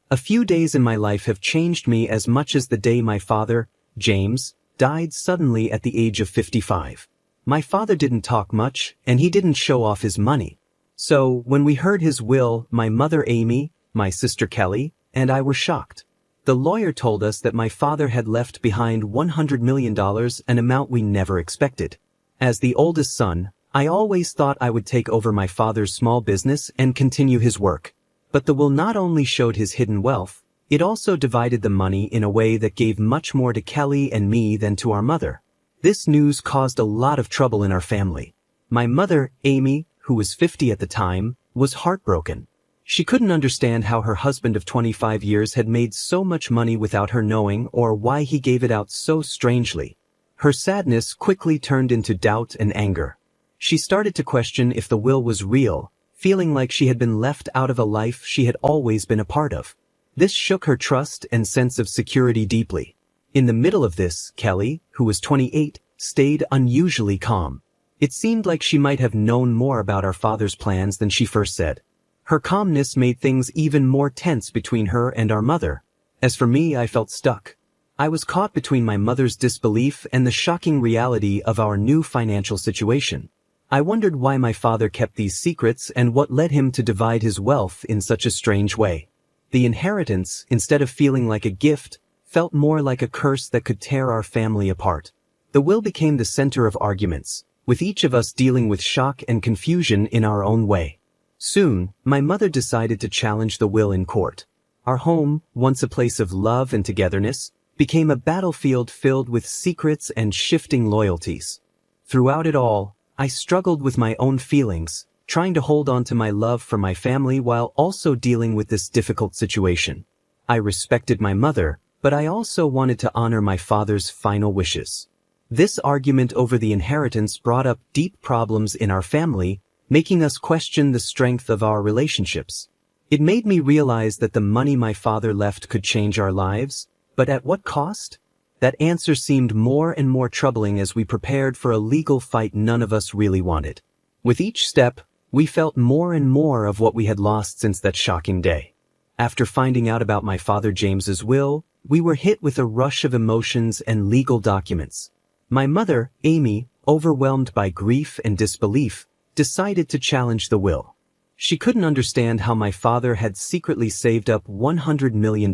A few days in my life have changed me as much as the day my father, James, died suddenly at the age of 55. My father didn't talk much, and he didn't show off his money. So, when we heard his will, my mother Amy, my sister Kelly, and I were shocked. The lawyer told us that my father had left behind $100 million, an amount we never expected. As the oldest son, I always thought I would take over my father's small business and continue his work. But the will not only showed his hidden wealth, it also divided the money in a way that gave much more to Kelly and me than to our mother. This news caused a lot of trouble in our family. My mother, Amy, who was 50 at the time, was heartbroken. She couldn't understand how her husband of 25 years had made so much money without her knowing or why he gave it out so strangely. Her sadness quickly turned into doubt and anger. She started to question if the will was real, feeling like she had been left out of a life she had always been a part of. This shook her trust and sense of security deeply. In the middle of this, Kelly, who was 28, stayed unusually calm. It seemed like she might have known more about our father's plans than she first said. Her calmness made things even more tense between her and our mother. As for me, I felt stuck. I was caught between my mother's disbelief and the shocking reality of our new financial situation. I wondered why my father kept these secrets and what led him to divide his wealth in such a strange way. The inheritance, instead of feeling like a gift, felt more like a curse that could tear our family apart. The will became the center of arguments, with each of us dealing with shock and confusion in our own way. Soon, my mother decided to challenge the will in court. Our home, once a place of love and togetherness, became a battlefield filled with secrets and shifting loyalties. Throughout it all, I struggled with my own feelings, trying to hold on to my love for my family while also dealing with this difficult situation. I respected my mother, but I also wanted to honor my father's final wishes. This argument over the inheritance brought up deep problems in our family, making us question the strength of our relationships. It made me realize that the money my father left could change our lives, but at what cost? That answer seemed more and more troubling as we prepared for a legal fight none of us really wanted. With each step, we felt more and more of what we had lost since that shocking day. After finding out about my father James's will, we were hit with a rush of emotions and legal documents. My mother, Amy, overwhelmed by grief and disbelief, decided to challenge the will. She couldn't understand how my father had secretly saved up $100 million,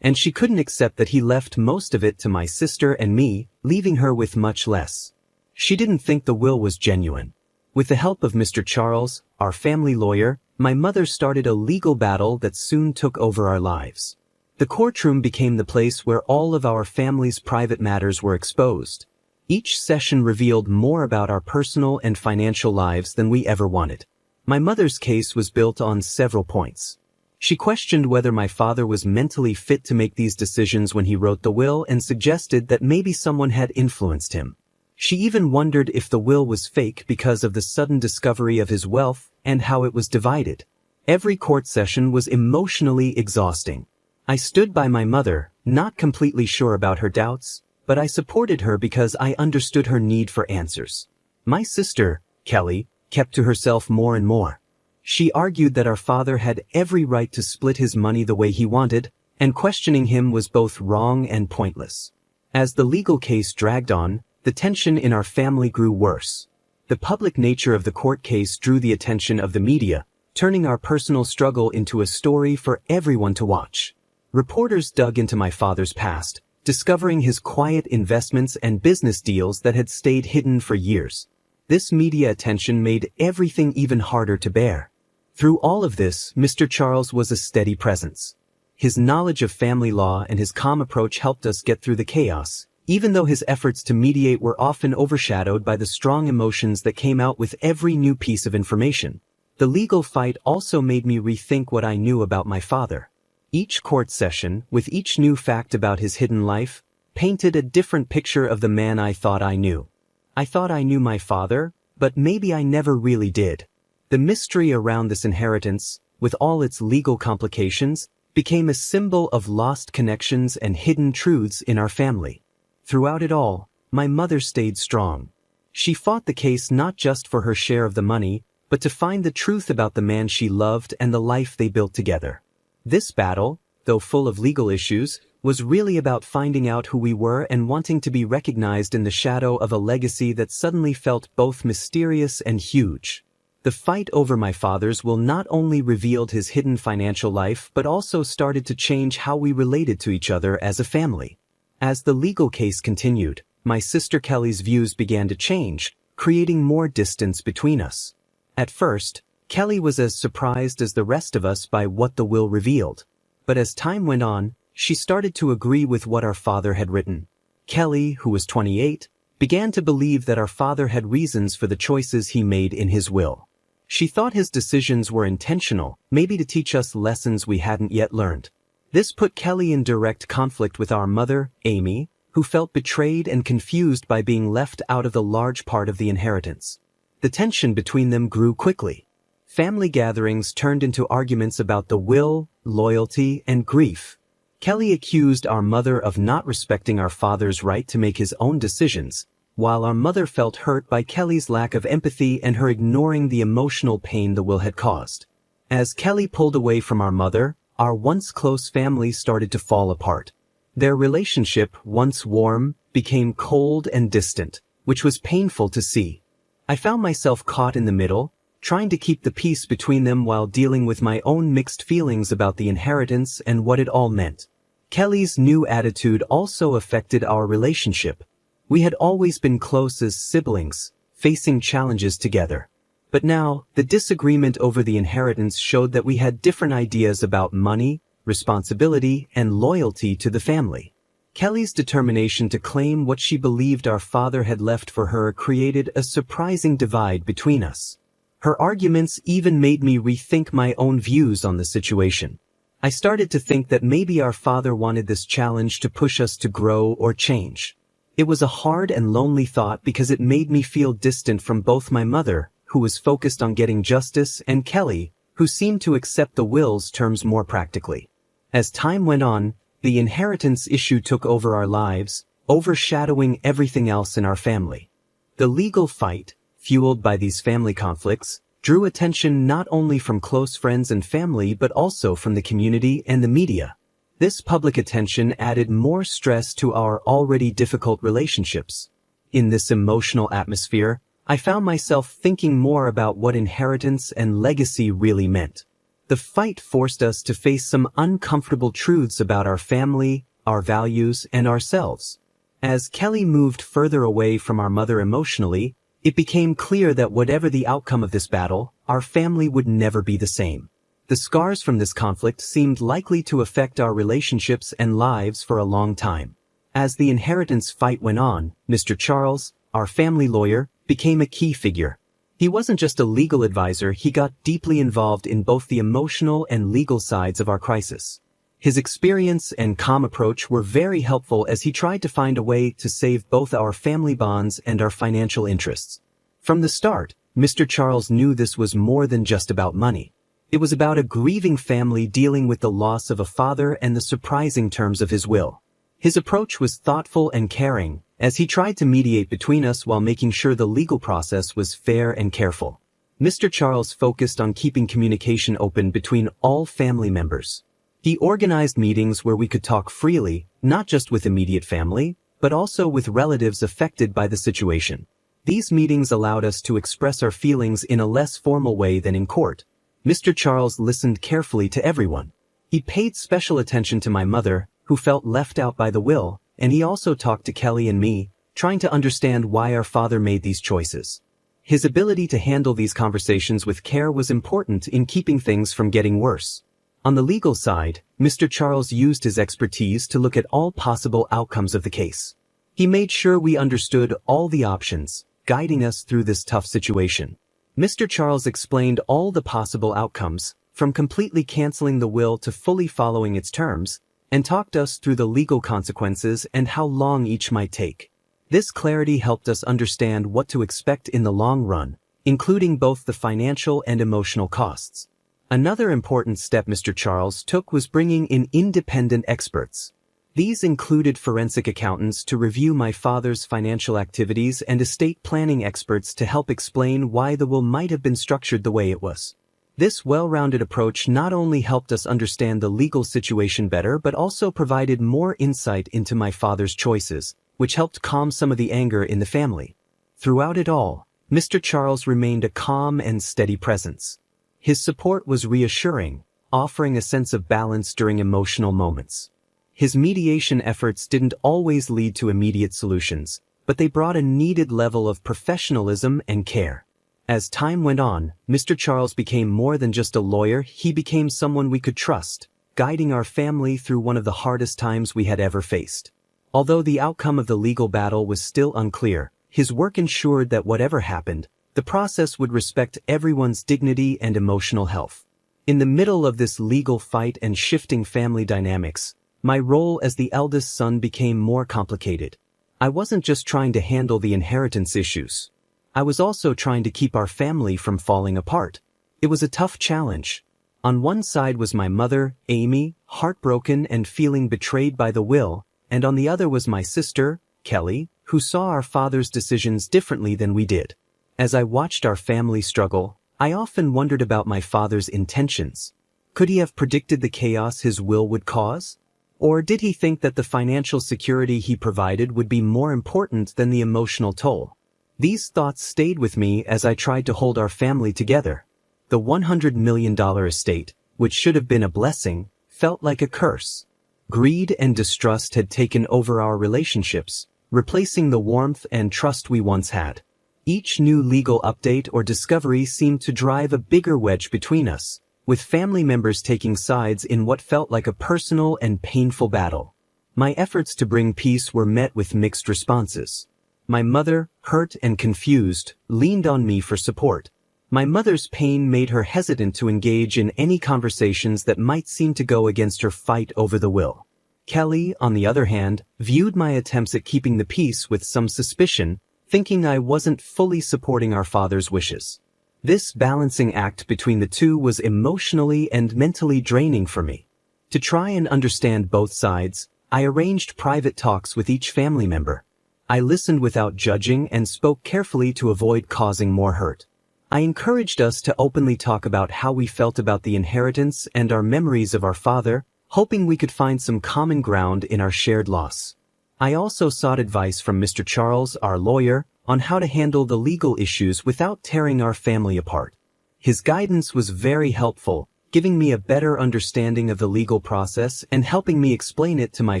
and she couldn't accept that he left most of it to my sister and me, leaving her with much less. She didn't think the will was genuine. With the help of Mr. Charles, our family lawyer, my mother started a legal battle that soon took over our lives. The courtroom became the place where all of our family's private matters were exposed. Each session revealed more about our personal and financial lives than we ever wanted. My mother's case was built on several points. She questioned whether my father was mentally fit to make these decisions when he wrote the will and suggested that maybe someone had influenced him. She even wondered if the will was fake because of the sudden discovery of his wealth and how it was divided. Every court session was emotionally exhausting. I stood by my mother, not completely sure about her doubts, but I supported her because I understood her need for answers. My sister, Kelly, kept to herself more and more. She argued that our father had every right to split his money the way he wanted, and questioning him was both wrong and pointless. As the legal case dragged on, the tension in our family grew worse. The public nature of the court case drew the attention of the media, turning our personal struggle into a story for everyone to watch. Reporters dug into my father's past, discovering his quiet investments and business deals that had stayed hidden for years. This media attention made everything even harder to bear. Through all of this, Mr. Charles was a steady presence. His knowledge of family law and his calm approach helped us get through the chaos, even though his efforts to mediate were often overshadowed by the strong emotions that came out with every new piece of information. The legal fight also made me rethink what I knew about my father. Each court session, with each new fact about his hidden life, painted a different picture of the man I thought I knew. I thought I knew my father, but maybe I never really did. The mystery around this inheritance, with all its legal complications, became a symbol of lost connections and hidden truths in our family. Throughout it all, my mother stayed strong. She fought the case not just for her share of the money, but to find the truth about the man she loved and the life they built together. This battle, though full of legal issues, was really about finding out who we were and wanting to be recognized in the shadow of a legacy that suddenly felt both mysterious and huge. The fight over my father's will not only revealed his hidden financial life but also started to change how we related to each other as a family. As the legal case continued, my sister Kelly's views began to change, creating more distance between us. At first, Kelly was as surprised as the rest of us by what the will revealed. But as time went on, she started to agree with what our father had written. Kelly, who was 28, began to believe that our father had reasons for the choices he made in his will. She thought his decisions were intentional, maybe to teach us lessons we hadn't yet learned. This put Kelly in direct conflict with our mother, Amy, who felt betrayed and confused by being left out of the large part of the inheritance. The tension between them grew quickly. Family gatherings turned into arguments about the will, loyalty, and grief. Kelly accused our mother of not respecting our father's right to make his own decisions, while our mother felt hurt by Kelly's lack of empathy and her ignoring the emotional pain the will had caused. As Kelly pulled away from our mother, our once close family started to fall apart. Their relationship, once warm, became cold and distant, which was painful to see. I found myself caught in the middle, trying to keep the peace between them while dealing with my own mixed feelings about the inheritance and what it all meant. Kelly's new attitude also affected our relationship. We had always been close as siblings, facing challenges together. But now, the disagreement over the inheritance showed that we had different ideas about money, responsibility, and loyalty to the family. Kelly's determination to claim what she believed our father had left for her created a surprising divide between us. Her arguments even made me rethink my own views on the situation. I started to think that maybe our father wanted this challenge to push us to grow or change. It was a hard and lonely thought because it made me feel distant from both my mother, who was focused on getting justice, and Kelly, who seemed to accept the will's terms more practically. As time went on, the inheritance issue took over our lives, overshadowing everything else in our family. The legal fight, fueled by these family conflicts, drew attention not only from close friends and family but also from the community and the media. This public attention added more stress to our already difficult relationships. In this emotional atmosphere, I found myself thinking more about what inheritance and legacy really meant. The fight forced us to face some uncomfortable truths about our family, our values, and ourselves. As Kelly moved further away from our mother emotionally, it became clear that whatever the outcome of this battle, our family would never be the same. The scars from this conflict seemed likely to affect our relationships and lives for a long time. As the inheritance fight went on, Mr. Charles, our family lawyer, became a key figure. He wasn't just a legal advisor, he got deeply involved in both the emotional and legal sides of our crisis. His experience and calm approach were very helpful as he tried to find a way to save both our family bonds and our financial interests. From the start, Mr. Charles knew this was more than just about money. It was about a grieving family dealing with the loss of a father and the surprising terms of his will. His approach was thoughtful and caring, as he tried to mediate between us while making sure the legal process was fair and careful. Mr. Charles focused on keeping communication open between all family members. He organized meetings where we could talk freely, not just with immediate family, but also with relatives affected by the situation. These meetings allowed us to express our feelings in a less formal way than in court. Mr. Charles listened carefully to everyone. He paid special attention to my mother, who felt left out by the will, and he also talked to Kelly and me, trying to understand why our father made these choices. His ability to handle these conversations with care was important in keeping things from getting worse. On the legal side, Mr. Charles used his expertise to look at all possible outcomes of the case. He made sure we understood all the options, guiding us through this tough situation. Mr. Charles explained all the possible outcomes, from completely canceling the will to fully following its terms, and talked us through the legal consequences and how long each might take. This clarity helped us understand what to expect in the long run, including both the financial and emotional costs. Another important step Mr. Charles took was bringing in independent experts. These included forensic accountants to review my father's financial activities and estate planning experts to help explain why the will might have been structured the way it was. This well-rounded approach not only helped us understand the legal situation better but also provided more insight into my father's choices, which helped calm some of the anger in the family. Throughout it all, Mr. Charles remained a calm and steady presence. His support was reassuring, offering a sense of balance during emotional moments. His mediation efforts didn't always lead to immediate solutions, but they brought a needed level of professionalism and care. As time went on, Mr. Charles became more than just a lawyer, he became someone we could trust, guiding our family through one of the hardest times we had ever faced. Although the outcome of the legal battle was still unclear, his work ensured that whatever happened, the process would respect everyone's dignity and emotional health. In the middle of this legal fight and shifting family dynamics, my role as the eldest son became more complicated. I wasn't just trying to handle the inheritance issues. I was also trying to keep our family from falling apart. It was a tough challenge. On one side was my mother, Amy, heartbroken and feeling betrayed by the will, and on the other was my sister, Kelly, who saw our father's decisions differently than we did. As I watched our family struggle, I often wondered about my father's intentions. Could he have predicted the chaos his will would cause? Or did he think that the financial security he provided would be more important than the emotional toll? These thoughts stayed with me as I tried to hold our family together. The $100 million estate, which should have been a blessing, felt like a curse. Greed and distrust had taken over our relationships, replacing the warmth and trust we once had. Each new legal update or discovery seemed to drive a bigger wedge between us, with family members taking sides in what felt like a personal and painful battle. My efforts to bring peace were met with mixed responses. My mother, hurt and confused, leaned on me for support. My mother's pain made her hesitant to engage in any conversations that might seem to go against her fight over the will. Kelly, on the other hand, viewed my attempts at keeping the peace with some suspicion, thinking I wasn't fully supporting our father's wishes. This balancing act between the two was emotionally and mentally draining for me. To try and understand both sides, I arranged private talks with each family member. I listened without judging and spoke carefully to avoid causing more hurt. I encouraged us to openly talk about how we felt about the inheritance and our memories of our father, hoping we could find some common ground in our shared loss. I also sought advice from Mr. Charles, our lawyer, on how to handle the legal issues without tearing our family apart. His guidance was very helpful, giving me a better understanding of the legal process and helping me explain it to my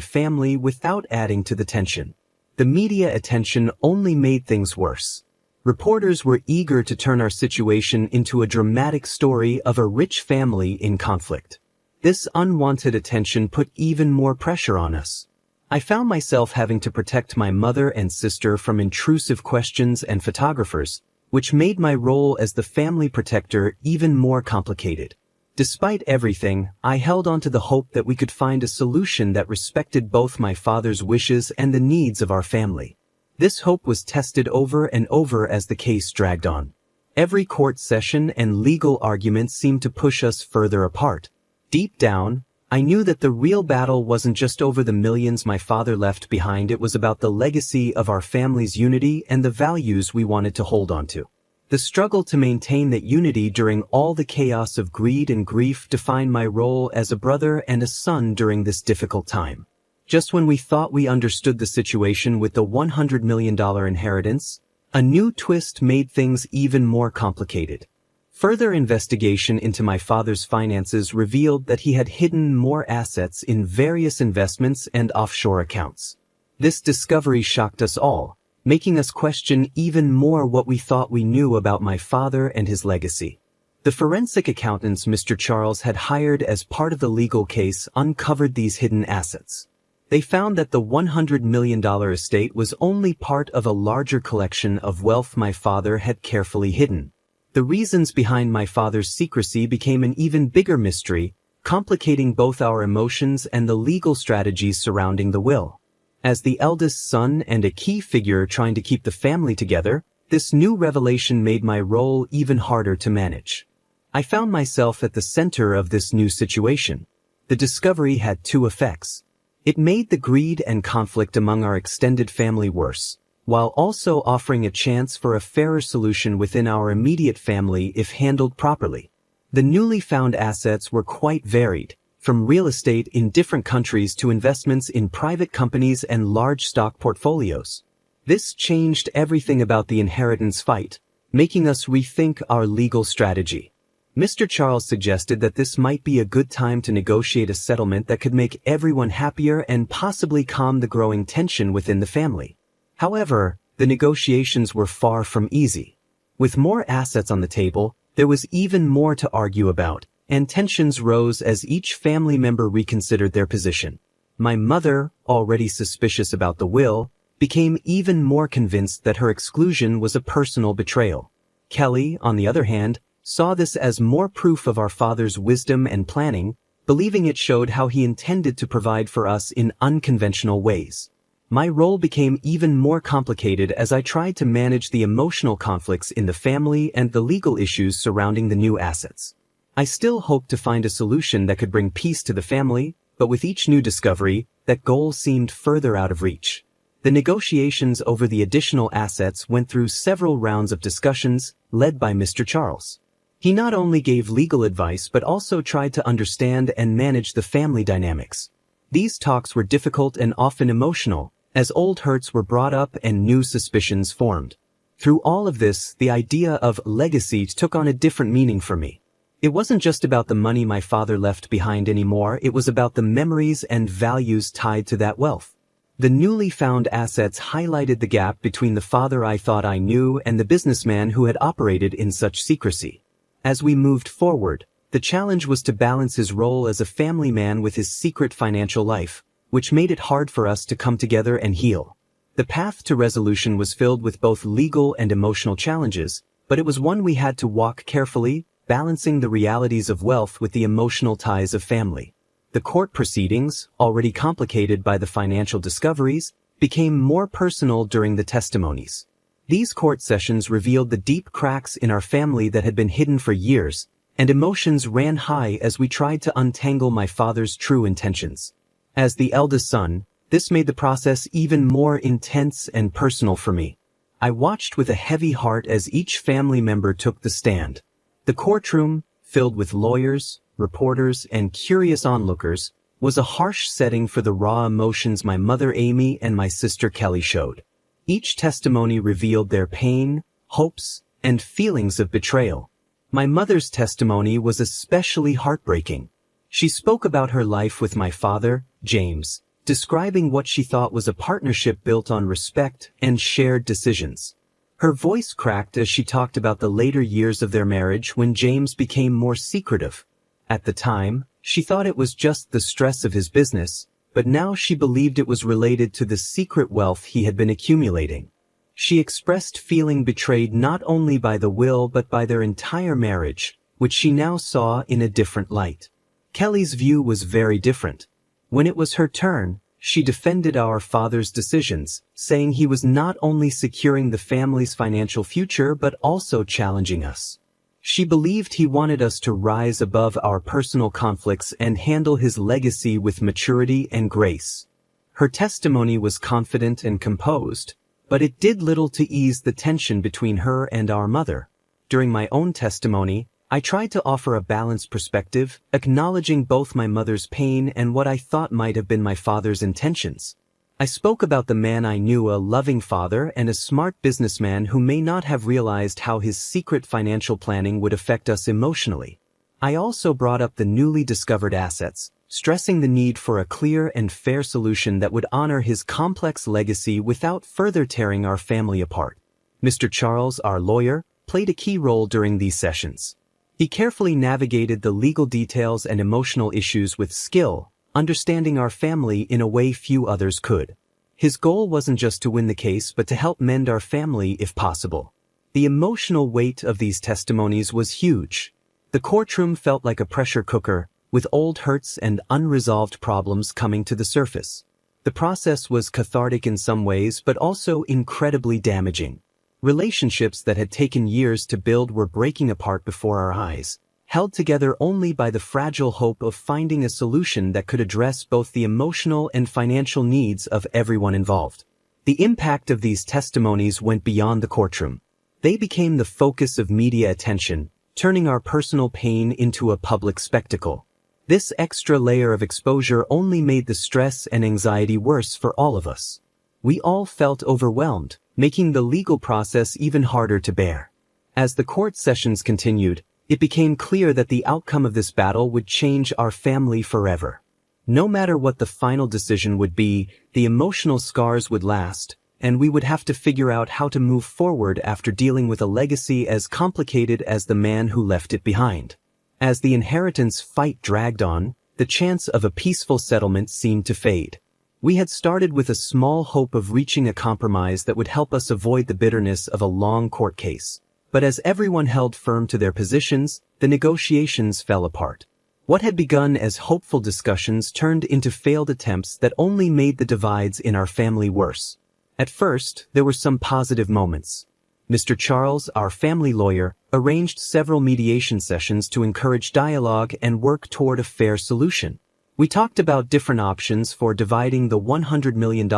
family without adding to the tension. The media attention only made things worse. Reporters were eager to turn our situation into a dramatic story of a rich family in conflict. This unwanted attention put even more pressure on us. I found myself having to protect my mother and sister from intrusive questions and photographers, which made my role as the family protector even more complicated. Despite everything, I held on to the hope that we could find a solution that respected both my father's wishes and the needs of our family. This hope was tested over and over as the case dragged on. Every court session and legal argument seemed to push us further apart. Deep down, I knew that the real battle wasn't just over the millions my father left behind, it was about the legacy of our family's unity and the values we wanted to hold on to. The struggle to maintain that unity during all the chaos of greed and grief defined my role as a brother and a son during this difficult time. Just when we thought we understood the situation with the $100 million inheritance, a new twist made things even more complicated. Further investigation into my father's finances revealed that he had hidden more assets in various investments and offshore accounts. This discovery shocked us all, making us question even more what we thought we knew about my father and his legacy. The forensic accountants Mr. Charles had hired as part of the legal case uncovered these hidden assets. They found that the $100 million estate was only part of a larger collection of wealth my father had carefully hidden. The reasons behind my father's secrecy became an even bigger mystery, complicating both our emotions and the legal strategies surrounding the will. As the eldest son and a key figure trying to keep the family together, this new revelation made my role even harder to manage. I found myself at the center of this new situation. The discovery had two effects. It made the greed and conflict among our extended family worse, while also offering a chance for a fairer solution within our immediate family if handled properly. The newly found assets were quite varied, from real estate in different countries to investments in private companies and large stock portfolios. This changed everything about the inheritance fight, making us rethink our legal strategy. Mr. Charles suggested that this might be a good time to negotiate a settlement that could make everyone happier and possibly calm the growing tension within the family. However, the negotiations were far from easy. With more assets on the table, there was even more to argue about, and tensions rose as each family member reconsidered their position. My mother, already suspicious about the will, became even more convinced that her exclusion was a personal betrayal. Kelly, on the other hand, saw this as more proof of our father's wisdom and planning, believing it showed how he intended to provide for us in unconventional ways. My role became even more complicated as I tried to manage the emotional conflicts in the family and the legal issues surrounding the new assets. I still hoped to find a solution that could bring peace to the family, but with each new discovery, that goal seemed further out of reach. The negotiations over the additional assets went through several rounds of discussions, led by Mr. Charles. He not only gave legal advice but also tried to understand and manage the family dynamics. These talks were difficult and often emotional, as old hurts were brought up and new suspicions formed. Through all of this, the idea of legacy took on a different meaning for me. It wasn't just about the money my father left behind anymore, it was about the memories and values tied to that wealth. The newly found assets highlighted the gap between the father I thought I knew and the businessman who had operated in such secrecy. As we moved forward, the challenge was to balance his role as a family man with his secret financial life, which made it hard for us to come together and heal. The path to resolution was filled with both legal and emotional challenges, but it was one we had to walk carefully, balancing the realities of wealth with the emotional ties of family. The court proceedings, already complicated by the financial discoveries, became more personal during the testimonies. These court sessions revealed the deep cracks in our family that had been hidden for years, and emotions ran high as we tried to untangle my father's true intentions. As the eldest son, this made the process even more intense and personal for me. I watched with a heavy heart as each family member took the stand. The courtroom, filled with lawyers, reporters, and curious onlookers, was a harsh setting for the raw emotions my mother Amy and my sister Kelly showed. Each testimony revealed their pain, hopes, and feelings of betrayal. My mother's testimony was especially heartbreaking. She spoke about her life with my father, James, describing what she thought was a partnership built on respect and shared decisions. Her voice cracked as she talked about the later years of their marriage when James became more secretive. At the time, she thought it was just the stress of his business, but now she believed it was related to the secret wealth he had been accumulating. She expressed feeling betrayed not only by the will but by their entire marriage, which she now saw in a different light. Kelly's view was very different. When it was her turn, she defended our father's decisions, saying he was not only securing the family's financial future but also challenging us. She believed he wanted us to rise above our personal conflicts and handle his legacy with maturity and grace. Her testimony was confident and composed, but it did little to ease the tension between her and our mother. During my own testimony, I tried to offer a balanced perspective, acknowledging both my mother's pain and what I thought might have been my father's intentions. I spoke about the man I knew, a loving father and a smart businessman who may not have realized how his secret financial planning would affect us emotionally. I also brought up the newly discovered assets, stressing the need for a clear and fair solution that would honor his complex legacy without further tearing our family apart. Mr. Charles, our lawyer, played a key role during these sessions. He carefully navigated the legal details and emotional issues with skill, understanding our family in a way few others could. His goal wasn't just to win the case but to help mend our family if possible. The emotional weight of these testimonies was huge. The courtroom felt like a pressure cooker, with old hurts and unresolved problems coming to the surface. The process was cathartic in some ways but also incredibly damaging. Relationships that had taken years to build were breaking apart before our eyes, held together only by the fragile hope of finding a solution that could address both the emotional and financial needs of everyone involved. The impact of these testimonies went beyond the courtroom. They became the focus of media attention, turning our personal pain into a public spectacle. This extra layer of exposure only made the stress and anxiety worse for all of us. We all felt overwhelmed, making the legal process even harder to bear. As the court sessions continued, it became clear that the outcome of this battle would change our family forever. No matter what the final decision would be, the emotional scars would last, and we would have to figure out how to move forward after dealing with a legacy as complicated as the man who left it behind. As the inheritance fight dragged on, the chance of a peaceful settlement seemed to fade. We had started with a small hope of reaching a compromise that would help us avoid the bitterness of a long court case. But as everyone held firm to their positions, the negotiations fell apart. What had begun as hopeful discussions turned into failed attempts that only made the divides in our family worse. At first, there were some positive moments. Mr. Charles, our family lawyer, arranged several mediation sessions to encourage dialogue and work toward a fair solution. We talked about different options for dividing the $100 million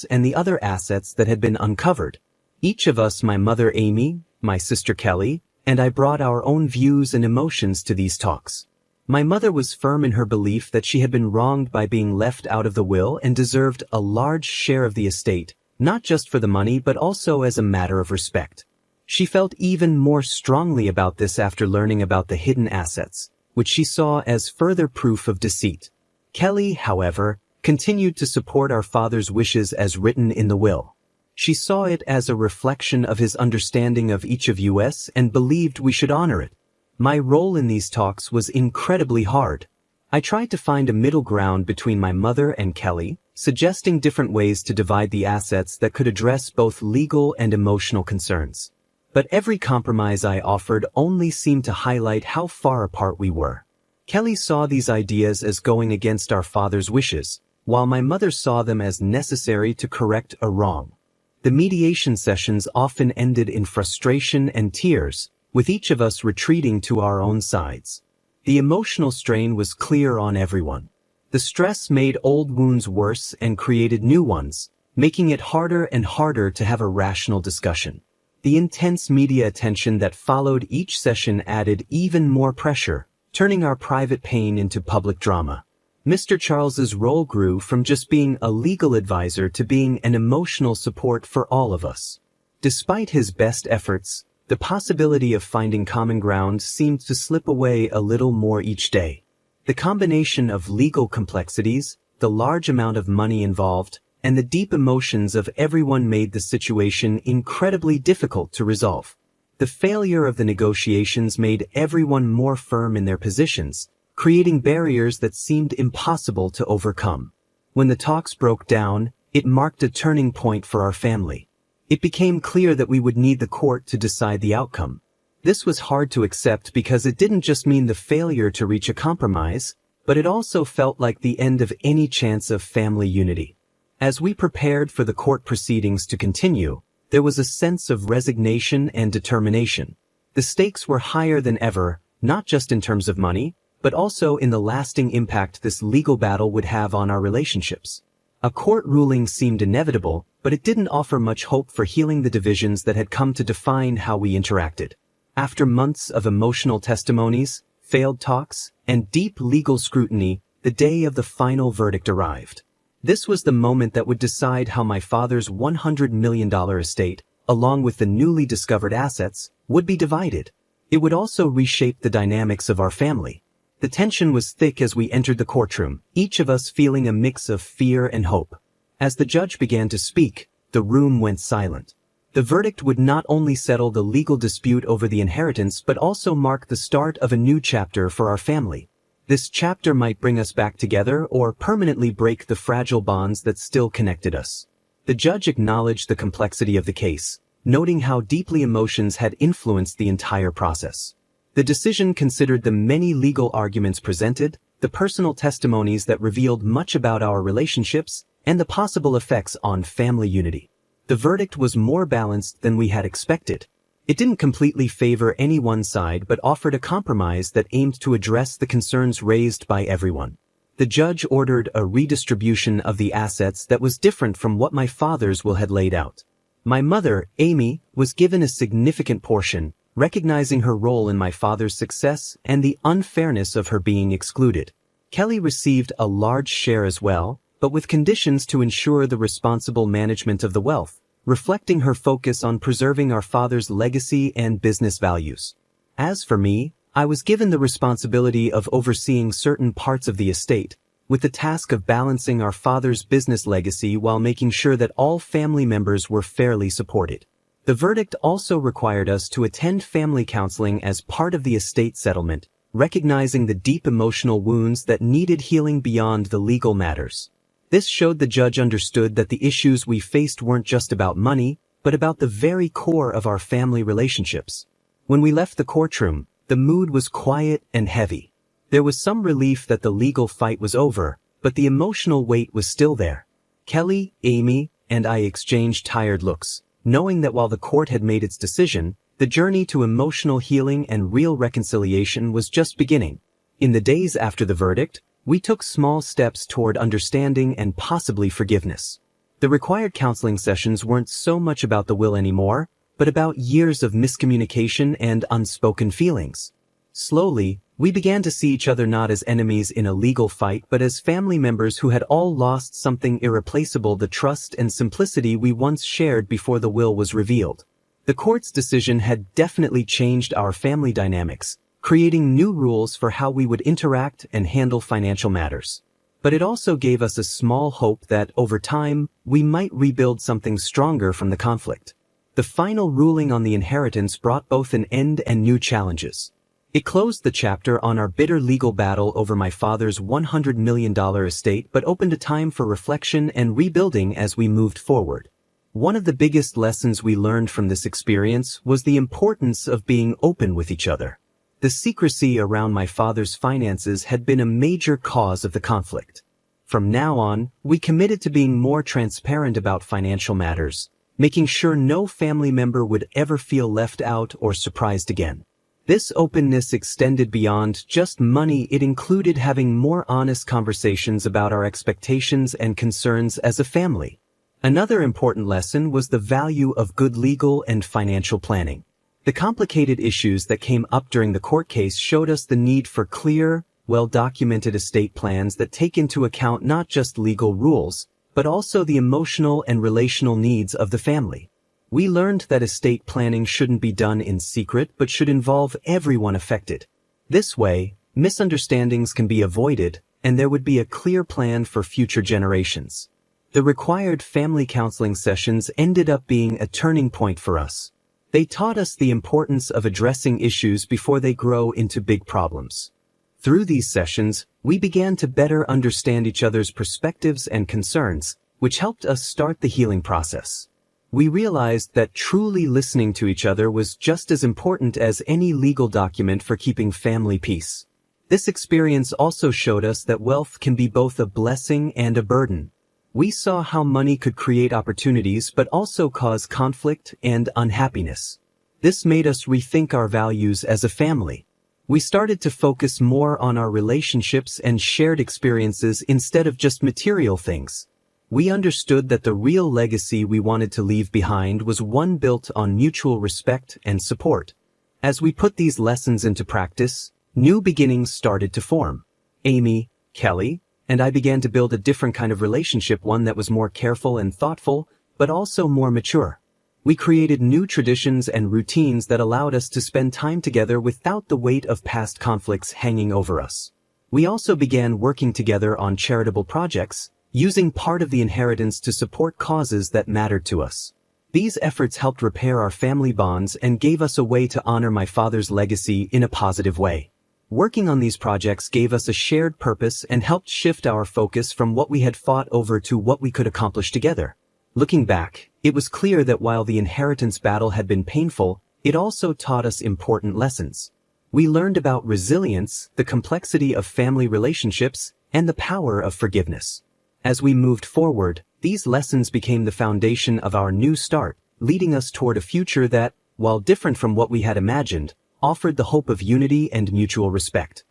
and the other assets that had been uncovered. Each of us, my mother Amy, my sister Kelly, and I brought our own views and emotions to these talks. My mother was firm in her belief that she had been wronged by being left out of the will and deserved a large share of the estate, not just for the money but also as a matter of respect. She felt even more strongly about this after learning about the hidden assets, which she saw as further proof of deceit. Kelly, however, continued to support our father's wishes as written in the will. She saw it as a reflection of his understanding of each of us and believed we should honor it. My role in these talks was incredibly hard. I tried to find a middle ground between my mother and Kelly, suggesting different ways to divide the assets that could address both legal and emotional concerns. But every compromise I offered only seemed to highlight how far apart we were. Kelly saw these ideas as going against our father's wishes, while my mother saw them as necessary to correct a wrong. The mediation sessions often ended in frustration and tears, with each of us retreating to our own sides. The emotional strain was clear on everyone. The stress made old wounds worse and created new ones, making it harder and harder to have a rational discussion. The intense media attention that followed each session added even more pressure, turning our private pain into public drama. Mr. Charles's role grew from just being a legal advisor to being an emotional support for all of us. Despite his best efforts, the possibility of finding common ground seemed to slip away a little more each day. The combination of legal complexities, the large amount of money involved, and the deep emotions of everyone made the situation incredibly difficult to resolve. The failure of the negotiations made everyone more firm in their positions, creating barriers that seemed impossible to overcome. When the talks broke down, it marked a turning point for our family. It became clear that we would need the court to decide the outcome. This was hard to accept because it didn't just mean the failure to reach a compromise, but it also felt like the end of any chance of family unity. As we prepared for the court proceedings to continue, there was a sense of resignation and determination. The stakes were higher than ever, not just in terms of money, but also in the lasting impact this legal battle would have on our relationships. A court ruling seemed inevitable, but it didn't offer much hope for healing the divisions that had come to define how we interacted. After months of emotional testimonies, failed talks, and deep legal scrutiny, the day of the final verdict arrived. This was the moment that would decide how my father's $100 million estate, along with the newly discovered assets, would be divided. It would also reshape the dynamics of our family. The tension was thick as we entered the courtroom, each of us feeling a mix of fear and hope. As the judge began to speak, the room went silent. The verdict would not only settle the legal dispute over the inheritance but also mark the start of a new chapter for our family. This chapter might bring us back together or permanently break the fragile bonds that still connected us. The judge acknowledged the complexity of the case, noting how deeply emotions had influenced the entire process. The decision considered the many legal arguments presented, the personal testimonies that revealed much about our relationships, and the possible effects on family unity. The verdict was more balanced than we had expected. It didn't completely favor any one side but offered a compromise that aimed to address the concerns raised by everyone. The judge ordered a redistribution of the assets that was different from what my father's will had laid out. My mother, Amy, was given a significant portion, recognizing her role in my father's success and the unfairness of her being excluded. Kelly received a large share as well, but with conditions to ensure the responsible management of the wealth, reflecting her focus on preserving our father's legacy and business values. As for me, I was given the responsibility of overseeing certain parts of the estate, with the task of balancing our father's business legacy while making sure that all family members were fairly supported. The verdict also required us to attend family counseling as part of the estate settlement, recognizing the deep emotional wounds that needed healing beyond the legal matters. This showed the judge understood that the issues we faced weren't just about money, but about the very core of our family relationships. When we left the courtroom, the mood was quiet and heavy. There was some relief that the legal fight was over, but the emotional weight was still there. Kelly, Amy, and I exchanged tired looks, knowing that while the court had made its decision, the journey to emotional healing and real reconciliation was just beginning. In the days after the verdict, we took small steps toward understanding and possibly forgiveness. The required counseling sessions weren't so much about the will anymore, but about years of miscommunication and unspoken feelings. Slowly, we began to see each other not as enemies in a legal fight but as family members who had all lost something irreplaceable: the trust and simplicity we once shared before the will was revealed. The court's decision had definitely changed our family dynamics, creating new rules for how we would interact and handle financial matters. But it also gave us a small hope that, over time, we might rebuild something stronger from the conflict. The final ruling on the inheritance brought both an end and new challenges. It closed the chapter on our bitter legal battle over my father's $100 million estate but opened a time for reflection and rebuilding as we moved forward. One of the biggest lessons we learned from this experience was the importance of being open with each other. The secrecy around my father's finances had been a major cause of the conflict. From now on, we committed to being more transparent about financial matters, making sure no family member would ever feel left out or surprised again. This openness extended beyond just money. It included having more honest conversations about our expectations and concerns as a family. Another important lesson was the value of good legal and financial planning. The complicated issues that came up during the court case showed us the need for clear, well-documented estate plans that take into account not just legal rules, but also the emotional and relational needs of the family. We learned that estate planning shouldn't be done in secret but should involve everyone affected. This way, misunderstandings can be avoided, and there would be a clear plan for future generations. The required family counseling sessions ended up being a turning point for us. They taught us the importance of addressing issues before they grow into big problems. Through these sessions, we began to better understand each other's perspectives and concerns, which helped us start the healing process. We realized that truly listening to each other was just as important as any legal document for keeping family peace. This experience also showed us that wealth can be both a blessing and a burden. We saw how money could create opportunities but also cause conflict and unhappiness. This made us rethink our values as a family. We started to focus more on our relationships and shared experiences instead of just material things. We understood that the real legacy we wanted to leave behind was one built on mutual respect and support. As we put these lessons into practice, new beginnings started to form. Amy, Kelly, and I began to build a different kind of relationship, one that was more careful and thoughtful, but also more mature. We created new traditions and routines that allowed us to spend time together without the weight of past conflicts hanging over us. We also began working together on charitable projects, using part of the inheritance to support causes that mattered to us. These efforts helped repair our family bonds and gave us a way to honor my father's legacy in a positive way. Working on these projects gave us a shared purpose and helped shift our focus from what we had fought over to what we could accomplish together. Looking back, it was clear that while the inheritance battle had been painful, it also taught us important lessons. We learned about resilience, the complexity of family relationships, and the power of forgiveness. As we moved forward, these lessons became the foundation of our new start, leading us toward a future that, while different from what we had imagined, offered the hope of unity and mutual respect.